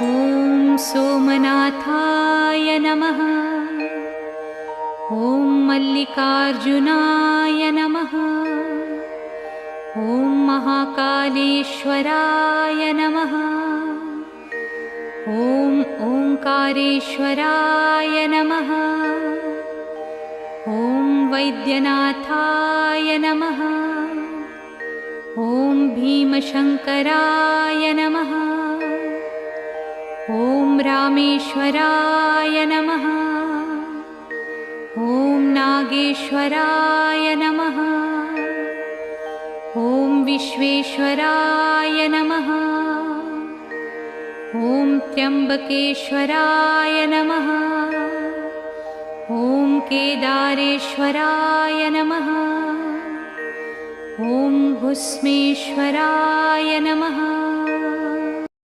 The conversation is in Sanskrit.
ॐ सोमनाथाय नमः। ॐ मल्लिकार्जुनाय नमः। ॐ महाकालेश्वराय नमः। ॐ ओंकारेश्वराय नमः। ॐ वैद्यनाथाय नमः। ॐ भीमशंकराय नमः। ॐ रामेश्वराय नमः। ॐ नागेश्वराय नमः। ॐ विश्वेश्वराय नमः। ॐ त्र्यंबकेश्वराय नमः। ॐ केदारेश्वराय नमः। ॐ भुस्मेश्वराय नमः।